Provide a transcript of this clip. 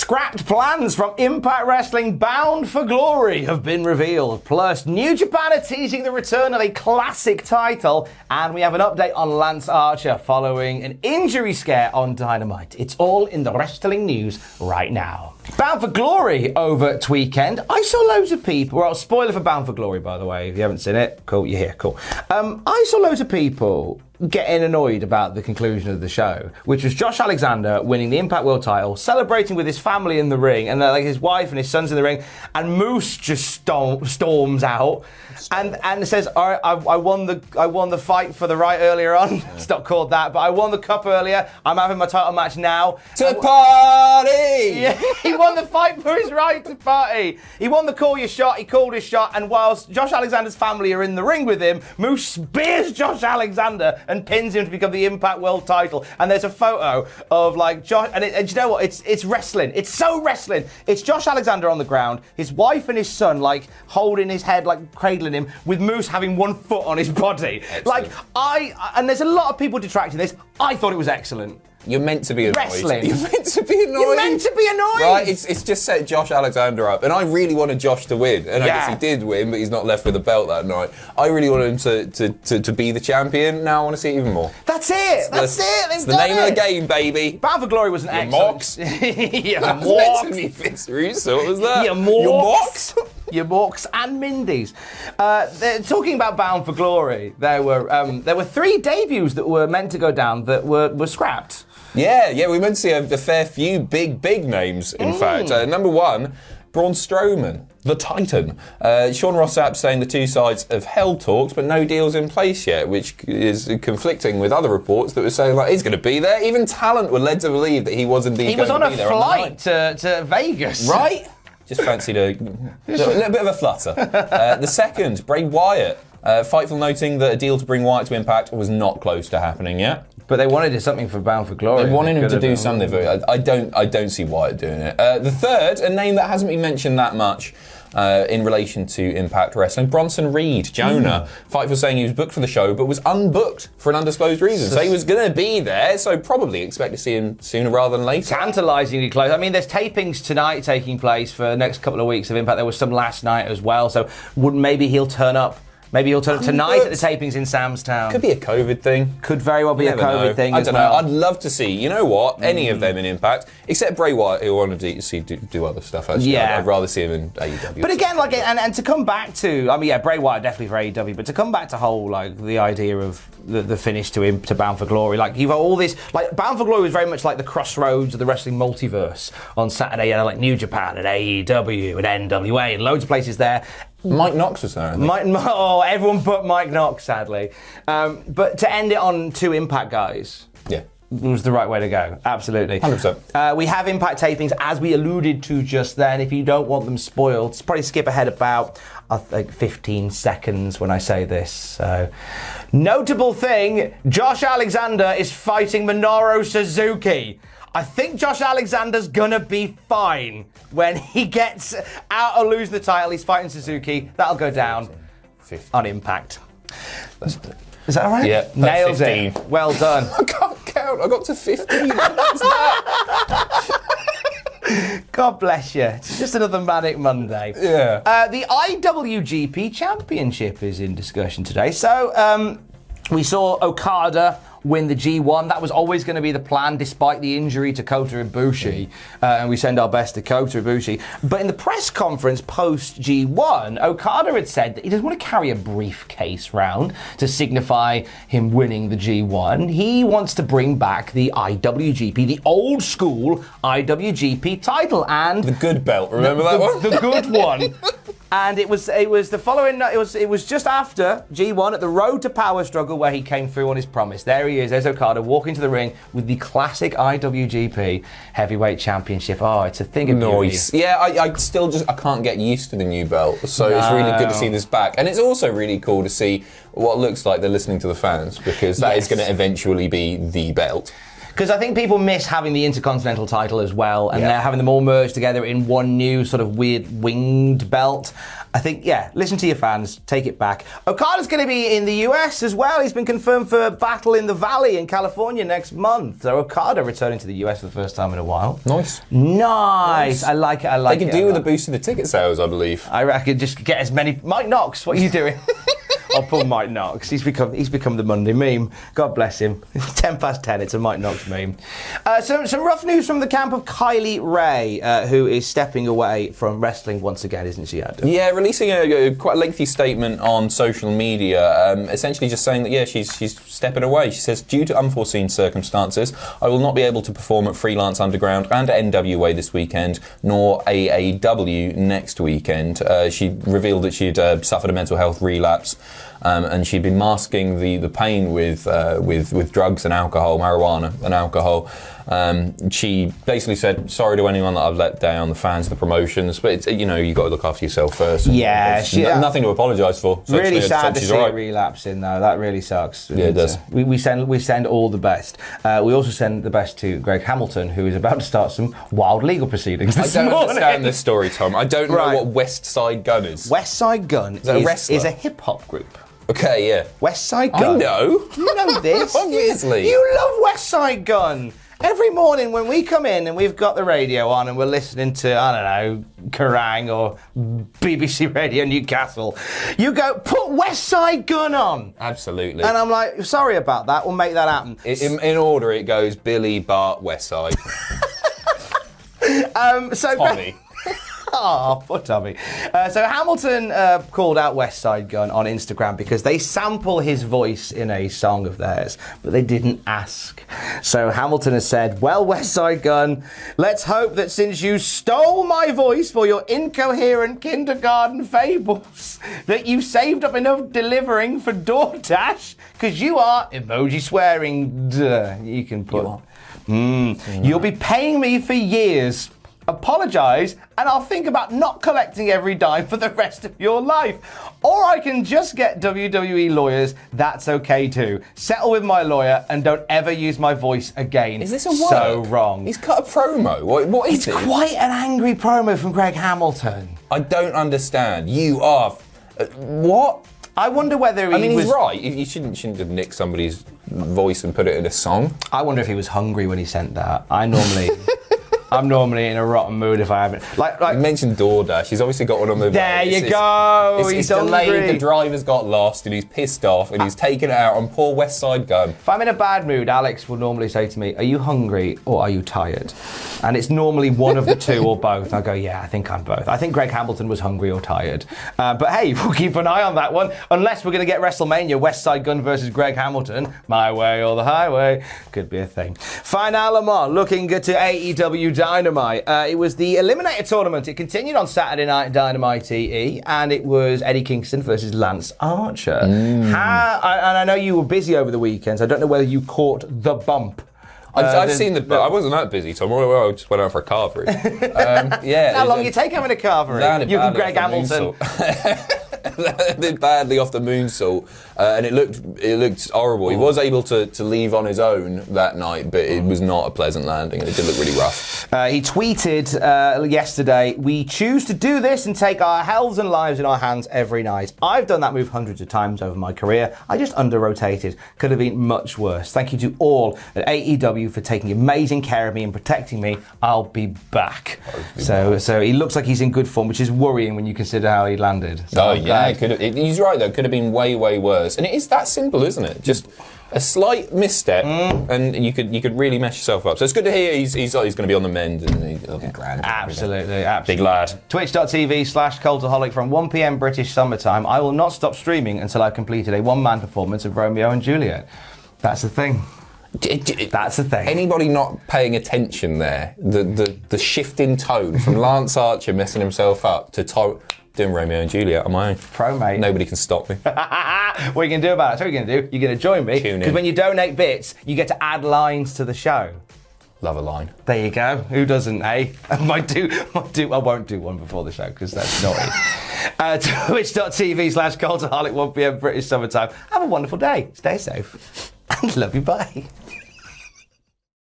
Scrapped plans from Impact Wrestling Bound for Glory have been revealed. Plus, New Japan are teasing the return of a classic title. And we have an update on Lance Archer following an injury scare on Dynamite. It's all in the wrestling news right now. Bound for Glory over weekend. I saw loads of people. Well, spoiler for Bound for Glory, by the way. If you haven't seen it, cool, you're here, cool. I saw loads of people getting annoyed about the conclusion of the show, which was Josh Alexander winning the Impact World title, celebrating with his family in the ring, and like his wife and his son's in the ring, and Moose just storms out and says, "All right, I won the fight for the right earlier on." Yeah. It's not called that, but I won the cup earlier. I'm having my title match now. To party! Yeah, he won the fight for his right to party. He won the call your shot. He called his shot, and whilst Josh Alexander's family are in the ring with him, Moose spears Josh Alexander and pins him to become the Impact World title. And there's a photo of like Josh, and you know what? It's wrestling. It's so wrestling. It's Josh Alexander on the ground, his wife and his son like holding his head, like cradling him, with Moose having one foot on his body. Excellent. Like and there's a lot of people detracting this. I thought it was excellent. You're meant to be annoyed. Wrestling. You're meant to be annoyed. You're meant to be annoyed. Right, it's just set Josh Alexander up. And I really wanted Josh to win. And I guess he did win, but he's not left with a belt that night. I really wanted him to be the champion. Now I want to see it even more. That's it. That's it. It's the name of the game, baby. Bound for Glory was an excellent... That was meant to be Vince Russo. What was that? Your Morks. Your Morks and Mindies. Talking about Bound for Glory, there were 3 debuts that were meant to go down that were scrapped. Yeah, we meant to see a fair few big names, in fact. Number 1, Braun Strowman, the Titan. Sean Ross Sapp saying the two sides have held talks, but no deal's in place yet, which is conflicting with other reports that were saying like he's going to be there. Even talent were led to believe that he was indeed going to be there. He was on a flight to Vegas. Right? Just fancied a little bit of a flutter. The second, Bray Wyatt. Fightful noting that a deal to bring Wyatt to Impact was not close to happening yet. But they wanted something for Bound for Glory. They wanted him to do something for it. I don't see Wyatt doing it. The third, a name that hasn't been mentioned that much in relation to Impact Wrestling, Bronson Reed, Jonah. Fightful saying he was booked for the show, but was unbooked for an undisclosed reason. So he was going to be there, so probably expect to see him sooner rather than later. Tantalisingly close. I mean, there's tapings tonight taking place for the next couple of weeks of Impact. There was some last night as well, so maybe he'll turn up. Maybe he'll turn up tonight at the tapings in Sam's Town. Could be a COVID thing. Could very well be a COVID thing. I don't know. I'd love to see, you know what, any of them in Impact, except Bray Wyatt, who I want to see do other stuff. Actually. Yeah. I'd rather see him in AEW. But again, like, and to come back to, I mean, yeah, Bray Wyatt definitely for AEW, but to come back to whole, like, the idea of the finish to Bound for Glory, like, you've got all this, like, Bound for Glory was very much like the crossroads of the wrestling multiverse. On Saturday, you had, like, New Japan and AEW and NWA and loads of places there. Mike Knox was there, I think. Everyone but Mike Knox, sadly. But to end it on 2 Impact guys. Yeah. Was the right way to go. Absolutely. 100%. We have Impact tapings, as we alluded to just then. If you don't want them spoiled, probably skip ahead about, I think, 15 seconds when I say this. So, notable thing, Josh Alexander is fighting Minoru Suzuki. I think Josh Alexander's gonna be fine when he gets out or lose the title. He's fighting Suzuki. That'll go down 15. on Impact. Is that all right? Yeah. Nailed 15. it. Well done. I can't count. I got to 15. What's that? God bless you. It's just another Manic Monday. Yeah. The IWGP Championship is in discussion today. So, we saw Okada win the G1. That was always going to be the plan, despite the injury to Kota Ibushi. And we send our best to Kota Ibushi. But in the press conference post G1, Okada had said that he doesn't want to carry a briefcase round to signify him winning the G1. He wants to bring back the IWGP, the old school IWGP title, and the good belt. Remember that one? The good one. And it was the following. It was just after G1 at the Road to Power struggle where he came through on his promise. There he is, there's Okada walking to the ring with the classic IWGP Heavyweight Championship. Oh, it's a thing of nice. beauty. Yeah, I still I can't get used to the new belt, so it's really good to see this back, and it's also really cool to see what looks like they're listening to the fans, because that is going to eventually be the belt. Because I think people miss having the Intercontinental title as well, and they're having them all merged together in one new sort of weird winged belt. I think, listen to your fans, take it back. Okada's going to be in the US as well. He's been confirmed for Battle in the Valley in California next month. So Okada returning to the US for the first time in a while. Nice. I like it. They could do with a boost in the ticket sales, I believe. I reckon just get as many. Mike Knox, what are you doing? Oh, poor Mike Knox. He's become the Monday meme. God bless him. 10:10. It's a Mike Knox meme. Some rough news from the camp of Kylie Ray, who is stepping away from wrestling once again, isn't she, Adam? Yeah, releasing a quite lengthy statement on social media, essentially just saying that she's stepping away. She says, due to unforeseen circumstances, I will not be able to perform at Freelance Underground and at NWA this weekend, nor AEW next weekend. She revealed that she'd suffered a mental health relapse. And she'd been masking the pain with drugs and alcohol, marijuana and alcohol. She basically said, sorry to anyone that I've let down, the fans, the promotions, but it's, you've got to look after yourself first. Nothing to apologise for. So really sad to see her relapsing though. That really sucks. Yeah, it does. We send all the best. We also send the best to Greg Hamilton, who is about to start some wild legal proceedings this morning. I don't understand this story, Tom. I don't know what West Side Gun is. West Side Gun is a hip-hop group. Okay, yeah. West Side Gun. I know. You know this. Obviously. You love West Side Gun. Every morning when we come in and we've got the radio on and we're listening to, I don't know, Kerrang or BBC Radio Newcastle, you go, put West Side Gun on. Absolutely. And I'm like, sorry about that, we'll make that happen. In order, it goes Billy, Bart, West Side. Tommy. Oh, poor Tommy. So Hamilton called out West Side Gun on Instagram because they sample his voice in a song of theirs, but they didn't ask. So Hamilton has said, well, West Side Gun, let's hope that since you stole my voice for your incoherent kindergarten fables, that you saved up enough delivering for DoorDash, because you are emoji swearing. You can put... You'll be paying me for years. Apologise, and I'll think about not collecting every dime for the rest of your life. Or I can just get WWE lawyers, that's okay too. Settle with my lawyer and don't ever use my voice again. Is this a work? So wrong. He's cut a promo. What is it? It's quite an angry promo from Greg Hamilton. I don't understand. You are... what? I wonder whether he he's right. You shouldn't have nicked somebody's voice and put it in a song. I wonder if he was hungry when he sent that. I'm normally in a rotten mood if I haven't. You mentioned DoorDash. He's obviously got one on the... There you go. He's delayed. The driver's got lost and he's pissed off and he's taken it out on poor West Side Gun. If I'm in a bad mood, Alex will normally say to me, are you hungry or are you tired? And it's normally one of the two or both. I go, yeah, I think I'm both. I think Greg Hamilton was hungry or tired. But hey, we'll keep an eye on that one. Unless we're going to get WrestleMania, West Side Gun versus Greg Hamilton. My way or the highway. Could be a thing. Final looking good to AEW Dynamite. It was the Eliminator Tournament. It continued on Saturday Night Dynamite EE, and it was Eddie Kingston versus Lance Archer. And I know you were busy over the weekend, so I don't know whether you caught the bump. I've seen I wasn't that busy, Tom. I just went out for a carvery. How long you take having a carvery? You and Greg Hamilton. Did badly off the moonsault, and it looked horrible. He was able to leave on his own that night, but it was not a pleasant landing, and it did look really rough. He tweeted yesterday, "We choose to do this and take our healths and lives in our hands every night. I've done that move hundreds of times over my career. I just under-rotated. Could have been much worse. Thank you to all at AEW for taking amazing care of me and protecting me. I'll be back." So he looks like he's in good form, which is worrying when you consider how he landed. He's right though. Could have been way worse, and it is that simple, isn't it? Just a slight misstep, and you could really mess yourself up. So it's good to hear he's going to be on the mend, and he'll be grand. Absolutely. Big lad. Twitch.tv/Cultaholic from 1 p.m. British summertime. I will not stop streaming until I've completed a one-man performance of Romeo and Juliet. That's the thing. That's the thing. Anybody not paying attention there? The shift in tone from Lance Archer messing himself up to doing Romeo and Juliet on my own. Pro, mate. Nobody can stop me. What are you going to do about it? So what are you going to do? You're going to join me. Because when you donate bits, you get to add lines to the show. Love a line. There you go. Who doesn't, eh? I won't do one before the show because that's naughty. Twitch.tv/Cultaholic 1 p.m. British summertime. Have a wonderful day. Stay safe. And love you. Bye.